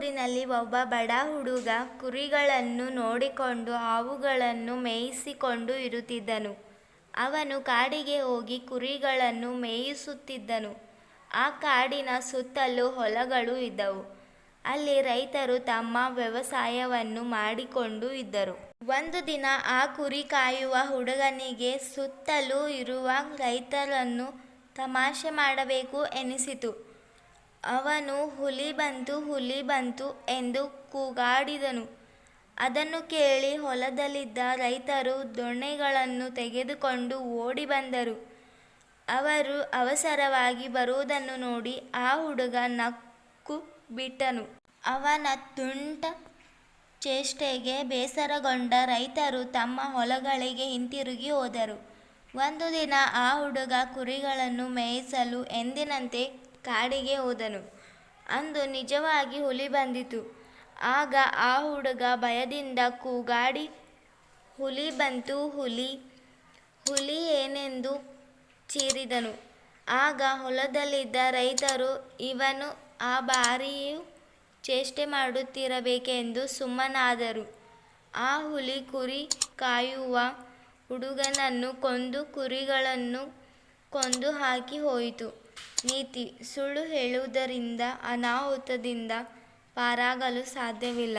ಊರಿನಲ್ಲಿ ಒಬ್ಬ ಬಡ ಹುಡುಗ ಕುರಿಗಳನ್ನು ನೋಡಿಕೊಂಡು ಅವುಗಳನ್ನು ಮೇಯಿಸಿಕೊಂಡು ಇರುತ್ತಿದ್ದನು. ಅವನು ಕಾಡಿಗೆ ಹೋಗಿ ಕುರಿಗಳನ್ನು ಮೇಯಿಸುತ್ತಿದ್ದನು. ಆ ಕಾಡಿನ ಸುತ್ತಲೂ ಹೊಲಗಳು ಇದ್ದವು. ಅಲ್ಲಿ ರೈತರು ತಮ್ಮ ವ್ಯವಸಾಯವನ್ನು ಮಾಡಿಕೊಂಡು ಇದ್ದರು. ಒಂದು ದಿನ ಆ ಕುರಿ ಕಾಯುವ ಹುಡುಗನಿಗೆ ಸುತ್ತಲೂ ಇರುವ ರೈತರನ್ನು ತಮಾಷೆ ಮಾಡಬೇಕು ಎನಿಸಿತು. ಅವನು ಹುಲಿ ಬಂತು ಎಂದು ಕೂಗಾಡಿದನು. ಅದನ್ನು ಕೇಳಿ ಹೊಲದಲ್ಲಿದ್ದ ರೈತರು ದೊಣ್ಣೆಗಳನ್ನು ತೆಗೆದುಕೊಂಡು ಓಡಿ ಬಂದರು. ಅವರು ಅವಸರವಾಗಿ ಬರುವುದನ್ನು ನೋಡಿ ಆ ಹುಡುಗ ನಕ್ಕು ಬಿಟ್ಟನು. ಅವನ ತುಂಟ ಚೇಷ್ಟೆಗೆ ಬೇಸರಗೊಂಡ ರೈತರು ತಮ್ಮ ಹೊಲಗಳಿಗೆ ಹಿಂತಿರುಗಿ ಹೋದರು. ಒಂದು ದಿನ ಆ ಹುಡುಗ ಕುರಿಗಳನ್ನು ಮೇಯಿಸಲು ಎಂದಿನಂತೆ ಕಾಡಿಗೆ ಹೋದನು. ಅಂದು ನಿಜವಾಗಿ ಹುಲಿ ಬಂದಿತು. ಆಗ ಆ ಹುಡುಗ ಭಯದಿಂದ ಕೂಗಾಡಿ, ಹುಲಿ ಬಂತು, ಹುಲಿ ಏನೆಂದು ಚೀರಿದನು. ಆಗ ಹೊಲದಲ್ಲಿದ್ದ ರೈತರು ಇವನು ಆ ಬಾರಿಯೂ ಚೇಷ್ಟೆ ಮಾಡುತ್ತಿರಬೇಕೆಂದು ಸುಮ್ಮನಾದರು. ಆ ಹುಲಿ ಕುರಿ ಕಾಯುವ ಹುಡುಗನನ್ನು ಕೊಂದು ಕುರಿಗಳನ್ನು ಕೊಂದು ಹಾಕಿ ಹೋಯಿತು. ನೀತಿ: ಸುಳ್ಳು ಹೇಳುವುದರಿಂದ ಅನಾಹುತದಿಂದ ಪಾರಾಗಲು ಸಾಧ್ಯವಿಲ್ಲ.